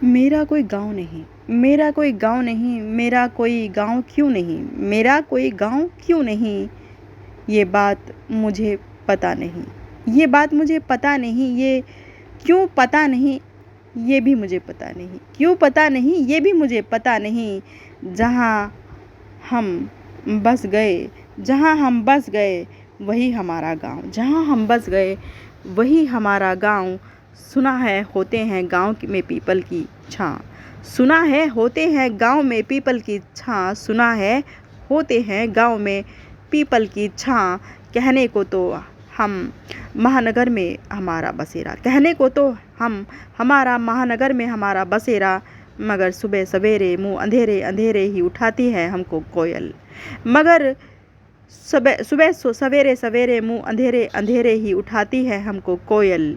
मेरा कोई गाँव नहीं, मेरा कोई गाँव नहीं, मेरा कोई गाँव क्यों नहीं, मेरा कोई गाँव क्यों नहीं, ये बात मुझे पता नहीं, ये बात मुझे पता नहीं, ये क्यों पता नहीं, ये भी मुझे पता नहीं, क्यों पता नहीं, ये भी मुझे पता नहीं। जहाँ हम बस गए, जहाँ हम बस गए, वही हमारा गाँव, जहाँ हम बस गए, वही हमारा गाँव। सुना है होते हैं गाँव में पीपल की छाँ, सुना है होते हैं गाँव में पीपल की छाँ, सुना है होते हैं गाँव में पीपल की छाँ। कहने को तो हम महानगर में हमारा बसेरा, कहने को तो हम हमारा महानगर में हमारा बसेरा, मगर सुबह सवेरे मुँह अंधेरे अंधेरे ही उठाती है हमको कोयल, मगर सुबह सवेरे सवेरे मुँह अंधेरे अंधेरे ही उठाती है हमको कोयल।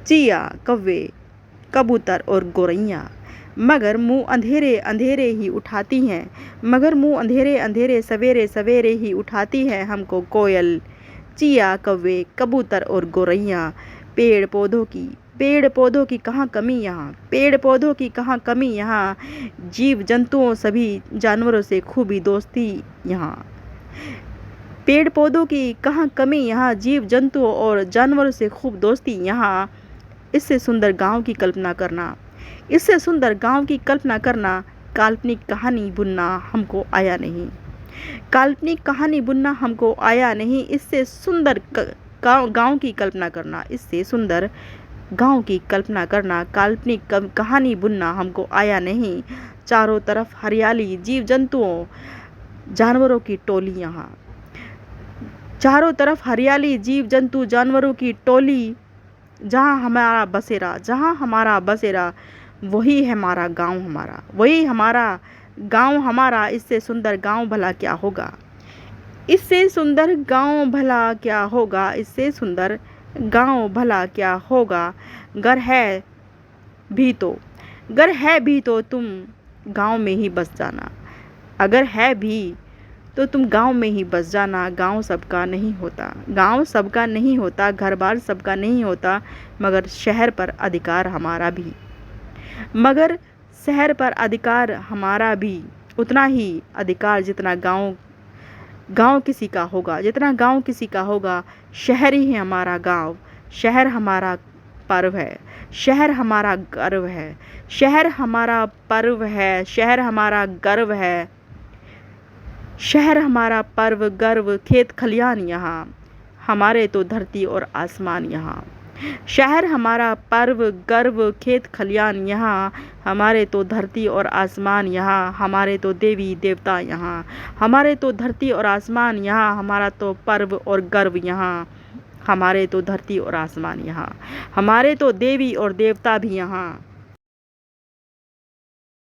चिया कौवे कबूतर और गोरैया मगर मुँह अंधेरे अंधेरे ही उठाती हैं, मगर मुँह अंधेरे अंधेरे सवेरे सवेरे ही उठाती है हमको कोयल। चिया कौवे कबूतर और गोरैया पेड़ पौधों की कहाँ कमी यहाँ, पेड़ पौधों की कहाँ कमी यहाँ, जीव जंतुओं सभी जानवरों से खूबी दोस्ती यहाँ। पेड़ पौधों की कहाँ कमी यहाँ, जीव जंतुओं और जानवरों से खूब दोस्ती यहाँ। इससे सुंदर गांव की कल्पना करना, इससे सुंदर गांव की कल्पना करना, काल्पनिक कहानी बुनना हमको आया नहीं, काल्पनिक कहानी बुनना हमको आया नहीं। इससे सुंदर गांव की कल्पना करना, इससे सुंदर गांव की कल्पना करना, काल्पनिक कहानी बुनना हमको आया नहीं। चारों तरफ हरियाली, जीव जंतुओं जानवरों की टोली यहाँ, चारों तरफ हरियाली, जीव जंतु जानवरों की टोली। जहाँ हमारा बसेरा, जहाँ हमारा बसेरा, वही है हमारा गांव, हमारा वही हमारा गांव हमारा। इससे सुंदर गांव भला क्या होगा, इससे सुंदर गांव भला क्या होगा, इससे सुंदर गांव भला क्या होगा। गर है भी तो, गर है भी तो तुम गांव में ही बस जाना, अगर है भी तो तुम गांव में ही बस जाना। गांव सबका नहीं होता, गांव सबका नहीं होता, घर बार सबका नहीं होता, मगर शहर पर अधिकार हमारा भी, मगर शहर पर अधिकार हमारा भी उतना ही अधिकार जितना गांव किसी का होगा, जितना गांव किसी का होगा। शहर ही है हमारा गांव, शहर हमारा पर्व है, शहर हमारा गर्व है, शहर हमारा पर्व है, शहर हमारा गर्व है। शहर हमारा पर्व गर्व, खेत खलियान यहाँ, हमारे तो धरती और आसमान यहाँ। शहर हमारा पर्व गर्व, खेत खलियान यहाँ, हमारे तो धरती और आसमान यहाँ, हमारे तो देवी देवता यहाँ, हमारे तो धरती और आसमान यहाँ, हमारा तो पर्व और गर्व यहाँ, हमारे तो धरती और आसमान यहाँ, हमारे तो देवी और देवता भी यहाँ।